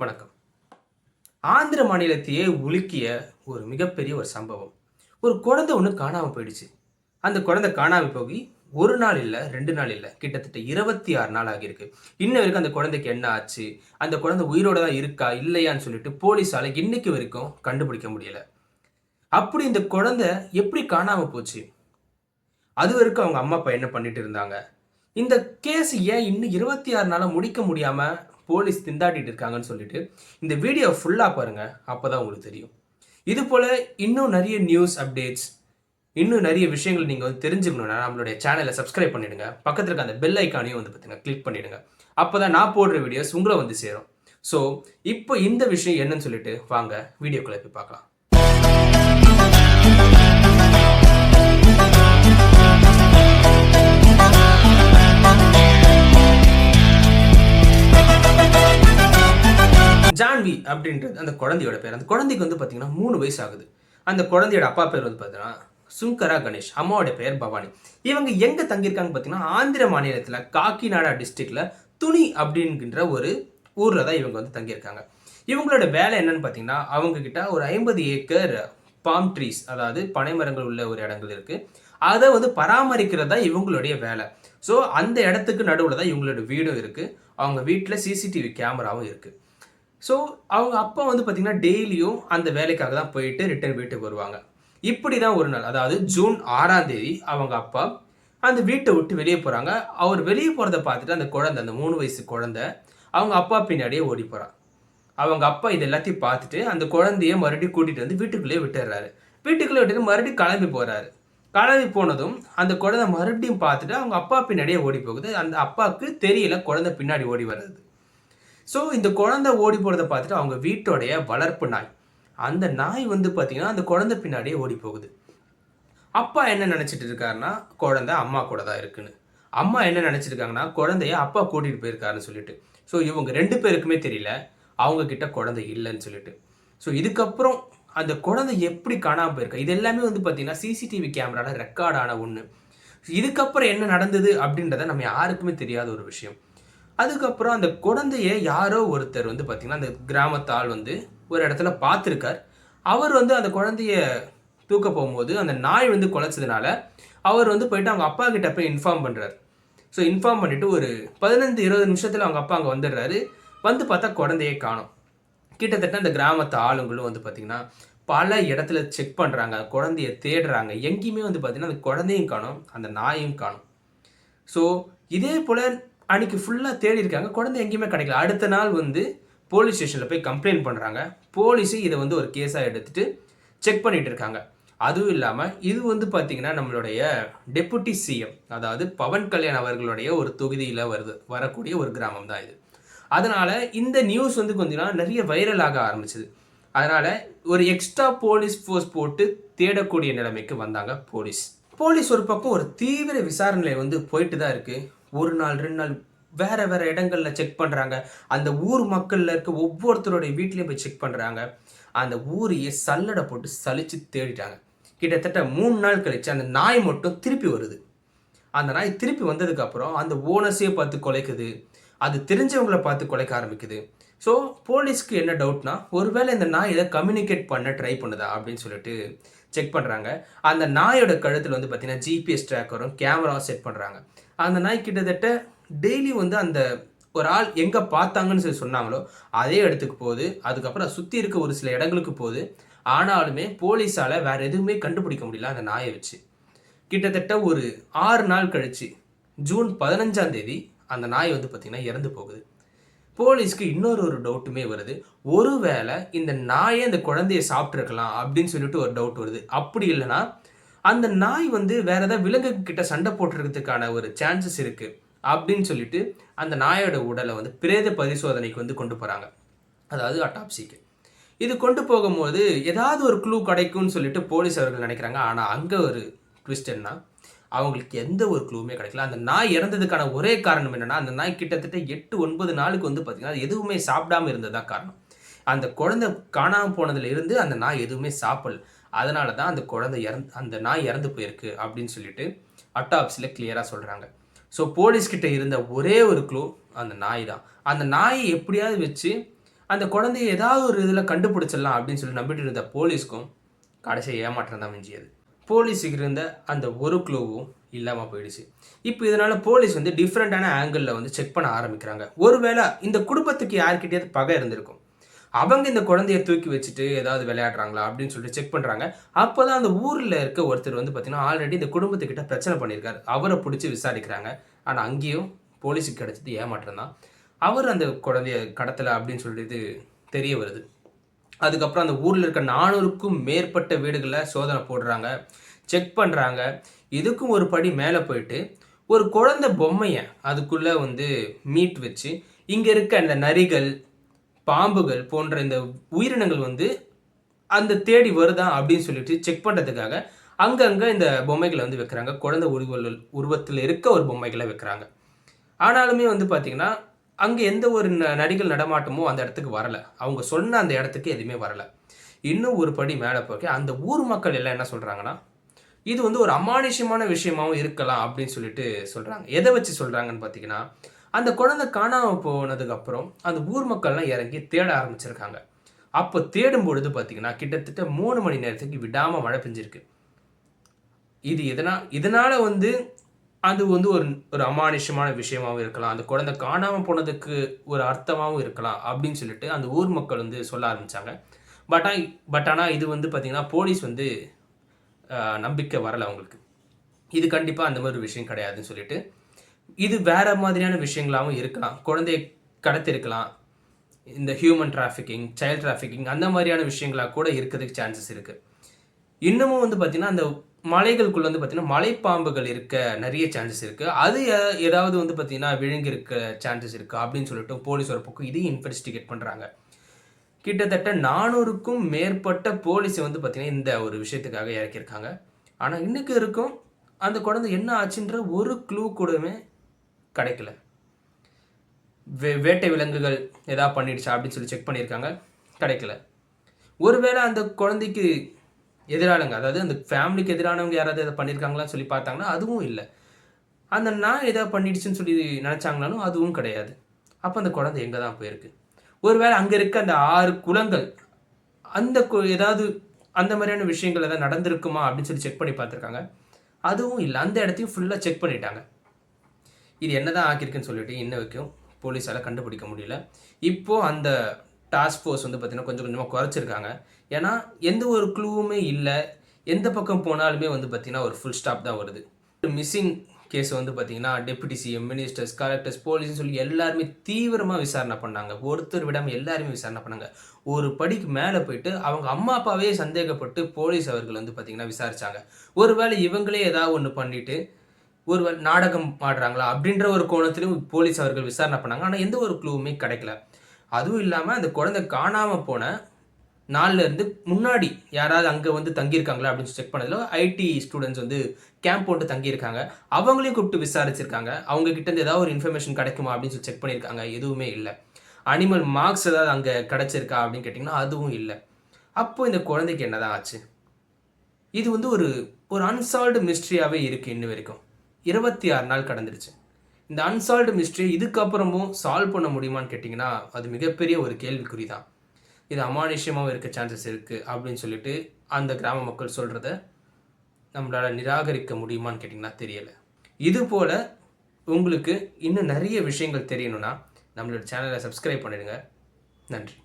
வணக்கம். ஆந்திர மாநிலத்தையே உலுக்கிய ஒரு மிகப்பெரிய ஒரு சம்பவம். ஒரு குழந்தை ஒண்ணு காணாம போயிடுச்சு. அந்த குழந்தை காணாம போய் 1 நாள் இல்ல, 2 நாள் இல்ல. கிட்டத்தட்ட 26 நாள் ஆகியிருக்கு. இன்ன வரைக்கும் அந்த குழந்தைக்கு என்ன ஆச்சு? அந்த குழந்தை உயிரோட தான் இருக்கா? இல்லையான்னு சொல்லிட்டு போலீஸால இன்னைக்கு வரைக்கும் கண்டுபிடிக்க முடியல. அப்படி இந்த குழந்தை எப்படி காணாம போச்சு? அதுவரைக்கும் அவங்க அம்மா, அப்பா என்ன பண்ணிட்டு இருந்தாங்க? இந்த கேஸ் ஏன் இன்னும் 26 நாளா முடிக்க முடியாம போலீஸ் திண்டாடிட்டு இருக்காங்கன்னு சொல்லிட்டு, இந்த வீடியோ ஃபுல்லா பாருங்க. அப்பதான் உங்களுக்கு தெரியும். இது போல இன்னும் நெறைய நியூஸ் அப்டேட்ஸ், இன்னும் நெறைய விஷயங்கள் நீங்க வந்து தெரிஞ்சுக்கணும்னா, நம்மளுடைய சேனல சப்ஸ்கிரைப் பண்ணிடுங்க. பக்கத்துல இருக்க அந்த பெல் ஐகானையும் வந்து பாத்தீங்கன்னா கிளிக் பண்ணிடுங்க. அப்பதான் நான் போடுற வீடியோஸ் உங்கள வந்து சேரும். ஸோ, இப்போ இந்த விஷயம் என்னன்னு சொல்லிட்டு வாங்க வீடியோக்குள்ள போய் பார்க்கலாம். ஜான்வி அப்படின்றது அந்த குழந்தையோட பேர். அந்த குழந்தைக்கு வந்து பார்த்தீங்கன்னா 3 வயசு ஆகுது. அந்த குழந்தையோட அப்பா பேர் வந்து பார்த்தீங்கன்னா, சுங்கரா கணேஷ். அம்மாவோட பெயர் பவானி. இவங்க எங்க தங்கியிருக்காங்கன்னு பார்த்தீங்கன்னா, ஆந்திர மாநிலத்தில காக்கிநாடா டிஸ்ட்ரிக்ட்ல துணி அப்படின்கின்ற ஒரு ஊர்ல தான் இவங்க வந்து தங்கியிருக்காங்க. இவங்களோட வேலை என்னன்னு பார்த்தீங்கன்னா, அவங்க கிட்ட ஒரு 50 ஏக்கர் பாம் ட்ரீஸ், அதாவது பனை மரங்கள் உள்ள ஒரு இடங்கள் இருக்கு. அத வந்து பராமரிக்கிறது தான் இவங்களுடைய வேலை. ஸோ அந்த இடத்துக்கு நடுவுல தான் இவங்களோட வீடும் இருக்கு. அவங்க வீட்ல சிசிடிவி கேமராவும் இருக்கு. ஸோ, அவங்க அப்பா வந்து பார்த்தீங்கன்னா, டெய்லியும் அந்த வேலைக்காக தான் போயிட்டு ரிட்டர்ன் வீட்டுக்கு வருவாங்க. இப்படி தான் ஒரு நாள், அதாவது ஜூன் 6ஆம் தேதி அவங்க அப்பா அந்த வீட்ட விட்டு வெளிய போறாங்க. அவர் வெளிய போறத பார்த்துட்டு அந்த குழந்தை, அந்த 3 வயசு குழந்தை, அவங்க அப்பா பின்னாடியே ஓடி போறா. அவங்க அப்பா இது எல்லாத்தையும் பார்த்துட்டு, அந்த குழந்தைய மறுபடியும் கூட்டிட்டு வந்து வீட்டுக்குள்ளேயே விட்டுர்றாரு. வீட்டுக்குள்ள விட்டுட்டு மறுபடியும் கிளம்பி போறாரு. கிளம்பி போனதும், அந்த குழந்தை மறுபடியும் பார்த்துட்டு, அவங்க அப்பா பின்னாடியே ஓடி போகுது. அந்த அப்பாவுக்கு தெரியல குழந்தை பின்னாடி ஓடி வர்றது. ஸோ, இந்த குழந்தை ஓடி போறத பார்த்துட்டு அவங்க வீட்டோடைய வளர்ப்பு நாய். அந்த நாய் வந்து பார்த்தீங்கன்னா, அந்த குழந்தை பின்னாடியே ஓடி போகுது. அப்பா என்ன நெனச்சிட்டு இருக்காருன்னா, குழந்தை அம்மா கூட தான் இருக்குன்னு. அம்மா என்ன நெனச்சிருக்காங்கன்னா, குழந்தைய அப்பா கூட்டிட்டு போயிருக்காருன்னு சொல்லிட்டு. ஸோ, இவங்க 2 பேருக்குமே தெரியல, அவங்க கிட்ட குழந்தை இல்லன்னு சொல்லிட்டு. ஸோ, இதுக்கப்புறம் அந்த குழந்தை எப்படி காணாம போயிருக்கா? இது எல்லாமே வந்து பார்த்தீங்கன்னா, சிசிடிவி கேமரால ரெக்கார்ட் ஆன ஒண்ணு. இதுக்கப்புறம் என்ன நடந்தது அப்படின்றத நம்ம யாருக்குமே தெரியாத ஒரு விஷயம். அதுக்கப்புறம் அந்த குழந்தைய யாரோ ஒருத்தர் வந்து பார்த்தீங்கன்னா, அந்த கிராமத்து ஆள் வந்து ஒரு இடத்துல பார்த்துருக்கார். அவர் வந்து அந்த குழந்தைய தூக்க போம்போது, அந்த நாய் வந்து கொலைச்சதுனால, அவர் வந்து போயிட்டு அவங்க அப்பா கிட்ட போய் இன்ஃபார்ம் பண்றாரு. ஸோ இன்ஃபார்ம் பண்ணிட்டு ஒரு 15, 20 நிமிஷத்துல அவங்க அப்பா அங்க வந்துடுறாரு. வந்து பார்த்தா குழந்தையே காணோம். கிட்டத்தட்ட அந்த கிராமத்து ஆளுங்களும் வந்து பார்த்தீங்கன்னா, பல இடத்துல செக் பண்றாங்க. குழந்தைய தேடுறாங்க. எங்கேயுமே வந்து பார்த்தீங்கன்னா, அந்த குழந்தையும் காணோம், அந்த நாயும் காணோம். ஸோ, இதே போல அன்னைக்கு ஃபுல்லா தேடியிருக்காங்க. குழந்தை எங்கேயுமே கிடைக்கல. அடுத்த நாள் வந்து போலீஸ் ஸ்டேஷன்ல போய் கம்ப்ளைண்ட் பண்றாங்க. போலீஸு இத வந்து ஒரு கேஸா எடுத்துட்டு செக் பண்ணிட்டு இருக்காங்க. அதுவும் இல்லாம இது வந்து பார்த்தீங்கன்னா, நம்மளுடைய டெப்யூட்டி சிஎம், அதாவது பவன் கல்யாண் அவர்களுடைய ஒரு தொகுதியில வரக்கூடிய ஒரு கிராமம் தான் இது. அதனால இந்த நியூஸ் வந்து கொஞ்சம் நெறைய வைரல் ஆக ஆரம்பிச்சது. அதனால ஒரு எக்ஸ்ட்ரா போலீஸ் ஃபோர்ஸ் போட்டு தேடக்கூடிய நிலைமைக்கு வந்தாங்க போலீஸ். போலீஸ் ஒரு பக்கம் ஒரு தீவிர விசாரணையில வந்து போயிட்டு தான் இருக்கு. 1 நாள், 2 நாள் வேற வேற இடங்கள்ல செக் பண்றாங்க. அந்த ஊர் மக்கள்ல இருக்க ஒவ்வொருத்தருடைய வீட்லயும் போய் செக் பண்றாங்க. அந்த ஊரையே சல்லட போட்டு சலிச்சு தேடிட்டாங்க. கிட்டத்தட்ட 3 நாள் கழிச்சு அந்த நாய் மட்டும் திருப்பி வருது. அந்த நாய் திருப்பி வந்ததுக்கு அப்புறம் அந்த ஓனர்ஸையே பார்த்து குலைக்குது. அது தெரிஞ்சவங்கள பார்த்து குலைக்க ஆரம்பிக்குது. ஸோ, போலீஸ்க்கு என்ன டவுட்னா, ஒருவேளை இந்த நாய் ஏதோ கம்யூனிகேட் பண்ண ட்ரை பண்ணுதா அப்படின்னு சொல்லிட்டு செக் பண்றாங்க. அந்த நாயோட கழுத்துல வந்து பார்த்தீங்கன்னா, ஜிபிஎஸ் ட்ராக்கரும் கேமராவும் செட் பண்றாங்க. அந்த நாய் கிட்டத்தட்ட டெய்லி வந்து அந்த ஒரு ஆள் எங்க பார்த்தாங்கன்னு சொல்லி சொன்னாங்களோ, அதே இடத்துக்கு போகுது. அதுக்கப்புறம் சுத்தி இருக்க ஒரு சில இடங்களுக்கு போகுது. ஆனாலுமே போலீஸால வேற எதுவுமே கண்டுபிடிக்க முடியல அந்த நாய வச்சு. கிட்டத்தட்ட ஒரு 6 நாள் கழிச்சு, ஜூன் 15ஆம் தேதி அந்த நாய் வந்து பார்த்தீங்கன்னா இறந்து போகுது. போலீஸ்க்கு இன்னொரு ஒரு டவுட்டுமே வருது. ஒருவேளை இந்த நாயே அந்த குழந்தைய சாப்பிட்டுருக்கலாம் அப்படின்னு சொல்லிட்டு ஒரு டவுட் வருது. அப்படி இல்லன்னா, அந்த நாய் வந்து வேற ஏதாவது விலங்கு கிட்ட சண்டை போட்டுறதுக்கான ஒரு சான்சஸ் இருக்கு. அப்படின்னு சொல்லிட்டு அந்த நாயோட உடல வந்து பிரேத பரிசோதனைக்கு வந்து கொண்டு போறாங்க. அதாவது அட்டாப்சிக்கு. இது கொண்டு போகும்போது ஏதாவது ஒரு க்ளூ கிடைக்கும்னு சொல்லிட்டு போலீஸ் அவர்கள் நினைக்கிறாங்க. ஆனா அங்க ஒரு ட்விஸ்ட் என்னன்னா, அவங்களுக்கு எந்த ஒரு க்ளூவுமே கிடைக்கல. அந்த நாய் இறந்ததுக்கான ஒரே காரணம் என்னன்னா, அந்த நாய் கிட்டத்தட்ட 8, 9 நாளுக்கு வந்து பார்த்தீங்கன்னா, அது எதுவுமே சாப்பிடாம இருந்தது தான் காரணம். அந்த குழந்தை காணாம போனதுல இருந்து அந்த நாய் எதுவுமே சாப்பிடல. அதனால தான் அந்த நாய் இறந்து போயிருக்கு அப்படின்னு சொல்லிட்டு அட்டாப்சில கிளியரா சொல்றாங்க. ஸோ போலீஸ் கிட்ட இருந்த ஒரே ஒரு க்ளூ அந்த நாய் தான். அந்த நாயை எப்படியாவது வச்சு அந்த குழந்தைய ஏதாவது ஒரு இதில் கண்டுபிடிச்சிடலாம் அப்படின்னு சொல்லி நம்பிட்டு இருந்த போலீஸ்க்கும் கடைசி ஏமாற்றம் தான் மிஞ்சியது. போலீஸுக்கு இருந்த அந்த ஒரு க்ளூவும் இல்லாமல் போயிடுச்சு. இப்போ இதனால் போலீஸ் வந்து டிஃப்ரெண்ட்டான ஆங்கிளில் வந்து செக் பண்ண ஆரம்பிக்கிறாங்க. ஒருவேளை இந்த குடும்பத்துக்கு யார்கிட்டயாவது பகை இருந்திருக்கும். அவங்க இந்த குழந்தைய தூக்கி வச்சுட்டு ஏதாவது விளையாடுறாங்களா அப்படின்னு சொல்லிட்டு செக் பண்ணுறாங்க. அப்போ தான் அந்த ஊரில் இருக்க ஒருத்தர் வந்து பார்த்தீங்கன்னா ஆல்ரெடி இந்த குடும்பத்துக்கிட்ட பிரச்சனை பண்ணியிருக்காரு. அவரை பிடிச்சி விசாரிக்கிறாங்க. ஆனால் அங்கேயும் போலீஸுக்கு கிடைச்சது ஏமாற்றம் தான். அவர் அந்த குழந்தைய கடத்தலை அப்படின்னு சொல்லிட்டு தெரிய வருது. அதுக்கப்புறம் அந்த ஊரில் இருக்க 400க்கும் மேற்பட்ட வீடுகளில் சோதனை போடுறாங்க, செக் பண்ணுறாங்க. இதுக்கும் ஒரு படி மேலே போயிட்டு ஒரு குழந்தை பொம்மையை அதுக்குள்ளே வந்து மீட் வச்சு இங்கே இருக்க அந்த நரிகள், பாம்புகள் போன்ற இந்த உயிரினங்கள் வந்து அந்த தேடி வருதா அப்படின்னு சொல்லிட்டு செக் பண்ணுறதுக்காக அங்கங்கே இந்த பொம்மைகளை வந்து வைக்கிறாங்க. குழந்தை உருவத்தில் இருக்க ஒரு பொம்மைகளை வைக்கிறாங்க. ஆனாலுமே வந்து பார்த்தீங்கன்னா அங்கே எந்த ஒரு நரிகள் நடமாட்டமோ அந்த இடத்துக்கு வரலை. அவங்க சொன்ன அந்த இடத்துக்கு எதுவுமே வரலை. இன்னும் ஒரு படி மேலே போய் அந்த ஊர் மக்கள் எல்லாம் என்ன சொல்கிறாங்கன்னா, இது வந்து ஒரு அமானுஷ்யமான விஷயமாவும் இருக்கலாம் அப்படின்னு சொல்லிட்டு சொல்கிறாங்க. எதை வச்சு சொல்கிறாங்கன்னு பார்த்தீங்கன்னா, அந்த குழந்தை காணாமல் போனதுக்கப்புறம் அந்த ஊர் மக்கள்லாம் இறங்கி தேட ஆரம்பிச்சிருக்காங்க. அப்போ தேடும் பொழுது பார்த்தீங்கன்னா, கிட்டத்தட்ட 3 மணி நேரத்துக்கு விடாமல் மழை பெஞ்சிருக்கு. இது இதனால வந்து அது வந்து ஒரு ஒரு அமானுஷ்யமான விஷயமாவும் இருக்கலாம். அந்த குழந்தை காணாம போனதுக்கு ஒரு அர்த்தமாவும் இருக்கலாம் அப்படின்னு சொல்லிட்டு அந்த ஊர் மக்கள் வந்து சொல்ல ஆரம்பிச்சாங்க. ஆனா இது வந்து பார்த்தீங்கன்னா, போலீஸ் வந்து நம்பிக்கை வரல அவங்களுக்கு. இது கண்டிப்பா அந்த மாதிரி ஒரு விஷயம் கிடையாதுன்னு சொல்லிட்டு, இது வேற மாதிரியான விஷயங்களாவும் இருக்கலாம். குழந்தைய கடத்தியிருக்கலாம். இந்த ஹியூமன் டிராஃபிக்கிங், சைல்ட் டிராஃபிக்கிங் அந்த மாதிரியான விஷயங்களா கூட இருக்கிறதுக்கு சான்சஸ் இருக்கு. இன்னமும் வந்து பார்த்தீங்கன்னா, அந்த மலைகளுக்குள்ள வந்து பார்த்தீங்கன்னா, மலைப்பாம்புகள் இருக்க நெறைய சான்சஸ் இருக்கு. அது ஏதாவது வந்து பார்த்தீங்கன்னா, விழுங்கி இருக்க சான்சஸ் இருக்கா அப்படின்னு சொல்லிட்டு போலீஸ் ஒரு பக்கம் இதையும் இன்வெஸ்டிகேட் பண்றாங்க. கிட்டத்தட்ட 400க்கும் மேற்பட்ட போலீஸ வந்து பார்த்தீங்கன்னா, இந்த ஒரு விஷயத்துக்காக இறக்கியிருக்காங்க. ஆனா, இன்னைக்கு வரைக்கும் அந்த குழந்தை என்ன ஆச்சுன்ற ஒரு க்ளூ கூடமே கிடைக்கல. வேட்டை விலங்குகள் ஏதாவது பண்ணிடுச்சா அப்படின்னு சொல்லி செக் பண்ணியிருக்காங்க. கிடைக்கல. ஒருவேளை அந்த குழந்தைக்கு எதிரானவங்க, அதாவது அந்த ஃபேமிலிக்கு எதிரானவங்க யாராவது எதாவது பண்ணியிருக்காங்களான்னு சொல்லி பார்த்தாங்கன்னா, அதுவும் இல்லை. அந்த நாய் ஏதாவது பண்ணிடுச்சுன்னு சொல்லி நினச்சாங்கனாலும் அதுவும் கிடையாது. அப்போ அந்த குழந்தை எங்கே தான் போயிருக்கு? ஒருவேளை அங்கே இருக்க அந்த 6 குளங்கள், அந்த ஏதாவது அந்த மாதிரியான விஷயங்கள் ஏதாவது நடந்திருக்குமா அப்படின்னு சொல்லி செக் பண்ணி பார்த்துருக்காங்க. அதுவும் இல்லை. அந்த இடத்தையும் ஃபுல்லாக செக் பண்ணிட்டாங்க. இது என்னதான் ஆக்கியிருக்குன்னு சொல்லிட்டு இன்ன வரைக்கும் போலீஸால் கண்டுபிடிக்க முடியல. இப்போது அந்த டாஸ்க் ஃபோர்ஸ் வந்து பார்த்தீங்கன்னா கொஞ்சம் கொஞ்சமாக குறைச்சிருக்காங்க. ஏன்னா எந்த ஒரு க்ளூவுமே இல்லை. எந்த பக்கம் போனாலுமே வந்து பார்த்தீங்கன்னா ஒரு ஃபுல் ஸ்டாப் தான் வருது. மிஸ்ஸிங் கேஸ் வந்து பார்த்தீங்கன்னா டெப்யூட்டி சிஎம், மினிஸ்டர்ஸ், கலெக்டர்ஸ், போலீஸ்னு சொல்லி எல்லாருமே தீவிரமாக விசாரணை பண்ணாங்க. ஒருத்தர் விடாமல் எல்லாருமே விசாரணை பண்ணாங்க. ஒரு படிக்கு மேலே போயிட்டு அவங்க அம்மா அப்பாவே சந்தேகப்பட்டு போலீஸ் அவர்கள் வந்து பார்த்தீங்கன்னா விசாரிச்சாங்க. ஒருவேளை இவங்களே ஏதாவது ஒன்று பண்ணிட்டு ஒரு நாடகம் ஆடுறாங்களா அப்படின்ற ஒரு கோணத்திலும் போலீஸ் அவர்கள் விசாரணை பண்ணாங்க. ஆனால் எந்த ஒரு க்ளூவுமே கிடைக்கல. அதுவும் இல்லாமல் அந்த குழந்தை காணாமல் போன நாள்ல இருந்து முன்னாடி யாராவது அங்கே வந்து தங்கியிருக்காங்களா அப்படின்னு செக் பண்ணதில் ஐடி ஸ்டூடெண்ட்ஸ் வந்து கேம்ப் போட்டு தங்கியிருக்காங்க. அவங்களையும் கூப்பிட்டு விசாரிச்சிருக்காங்க. அவங்க கிட்ட இருந்து ஏதாவது ஒரு இன்ஃபர்மேஷன் கிடைக்குமா அப்படின்னு சொல்லி செக் பண்ணியிருக்காங்க. எதுவுமே இல்லை. அனிமல் மார்க்ஸ் ஏதாவது அங்கே கிடைச்சிருக்கா அப்படின்னு கேட்டிங்கன்னா அதுவும் இல்லை. அப்போ இந்த குழந்தைக்கு என்னதான் ஆச்சு? இது வந்து ஒரு ஒரு அன்சால்வ்டு மிஸ்ட்ரியாகவே இருக்குது இன்ன வரைக்கும். 26 நாள் கடந்துருச்சு. இந்த அன்சால்வ்டு மிஸ்ட்ரியை இதுக்கப்புறமும் சால்வ் பண்ண முடியுமான்னு கேட்டிங்கன்னா அது மிகப்பெரிய ஒரு கேள்விக்குறி தான். இது அமானுஷ்யமாகவும் இருக்க சான்சஸ் இருக்குது அப்படின்னு சொல்லிட்டு அந்த கிராம மக்கள் சொல்கிறத நம்மளால் நிராகரிக்க முடியுமான்னு கேட்டிங்கன்னா தெரியலை. இது போல் உங்களுக்கு இன்னும் நிறைய விஷயங்கள் தெரியணும்னா நம்மளோட சேனலை சப்ஸ்கிரைப் பண்ணிடுங்க. நன்றி.